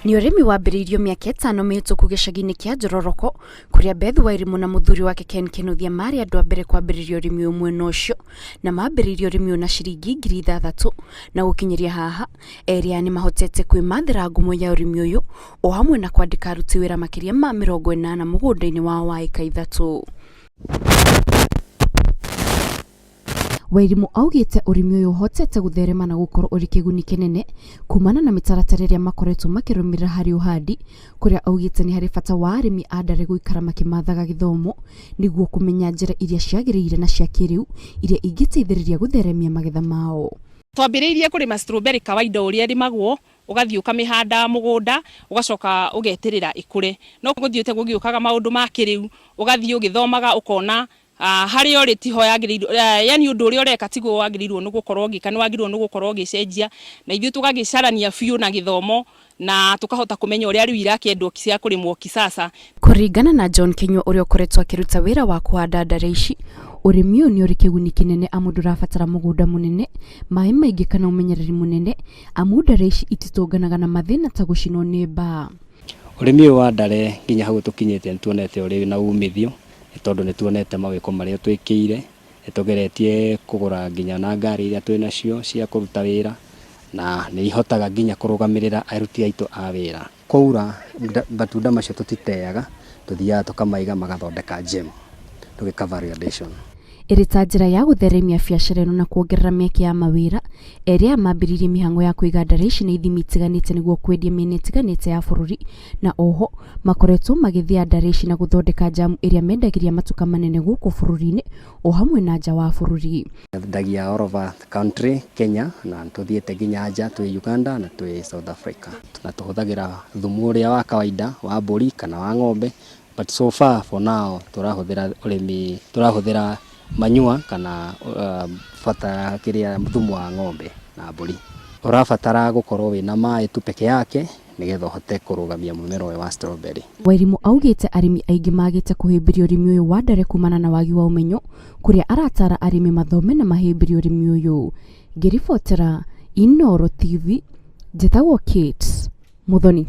Ni urimi wambiriirio miaka 5 mihituku gicagi-ini kia Njororoko, kuria Beth Wairimu na muthuri wake Ken Kinuthia mari andu a mbere kwambiriria urimi umwe nocio na mambiriirie urimi na ciringi 6,000 na gukinyiria haha eria ni mahotete kwimathira ngumo ya urimi uyu o hamwe na kwandika aruti wira makegira ma 80 mugunda-ini wa eka 3. Wairimu augite urimi uyu hotete gutherema na gukorwo uri kiguni kinene kuumana na mitaratara iria makoretwo makirumira hari uhandi, kuria augite ni hari bata wa arimi a ndare guikara makimathaga githomo niguo kumenya njira iria ciagiriire na cia kiriu iria ingiteithiriria gutheremia magetha mao. Twambiriirie kurima strawberry kawaida uria rimagwo ugathii ukamihanda mugunda ugacoka ugetirira ikure no guthiite gugiukaga maundu ma kiriu ugathii ugithomaga ukona hari ori tiho yagirirwo yani undu uri ureka tigo wagirirwo nugukorwo gikana wagirirwo nugukorwo gicenjia na ithu tugagicarania fiu na githomo na tukahota kumenya uri ari irakiendwo cia kurimwo kisasa. Kuringana na John Kinyua uri ukoretwo akiruta wira wa kuhanda ndare ici, urimi uyu ni uri kiguni kinene amu ndurabatara mugunda munene mai maingi kana umenyereri munene amu ndare ici ititunganaga na mathina ta gucinwo ni mbaa. Urimi wa ndare nginya hau tukinyete ntuonete uri na umithio tondu ni tuonete mawiko maria twikire nitugeretie kugura nginya na ngari iria twina cio cia kuruta wira na ni ihotaga nginya kurugamirira aruti aitu a wira. Kwaura matunda macio tutiteaga tuthiaga tukamaiga magathondeka gem tugika variation. Iri ta njira ya gutheremia biacara ino na kuongerera mieke ya mawira eria mambiriirie mihango ya kuiga ndare ici na ithimi itiganite niguo kwendia miena itiganite ya bururi na oho makoretwo magithia ndare ici na guthondeka jamu iria mendagiria matuka manene guku bururi-ini o hamwe na nja wa bururi. Ndagia all over the country Kenya na tuthiete nginya nja twi Uganda na twi South Africa. Tunatuhuthagira thumu uria wa kawaida wa mburi kana wa ng'ombe, but so far for now turahuthira manyua kana bata kiria thumu wa ng'ombe na mburi. Urabatara gukorwo wina mai tu peke yake nigetha hote kurugamia mumero wa strawberry. Wairimu augite arimi aingi magite kuhimbiria urimi uyu wa ndare kumana na wagi wa umenyo kuria aratara arimi mathome na mahimbiria urimi uyu. Ngiribotera Inooro TV, njitagwo Kate Muthoni.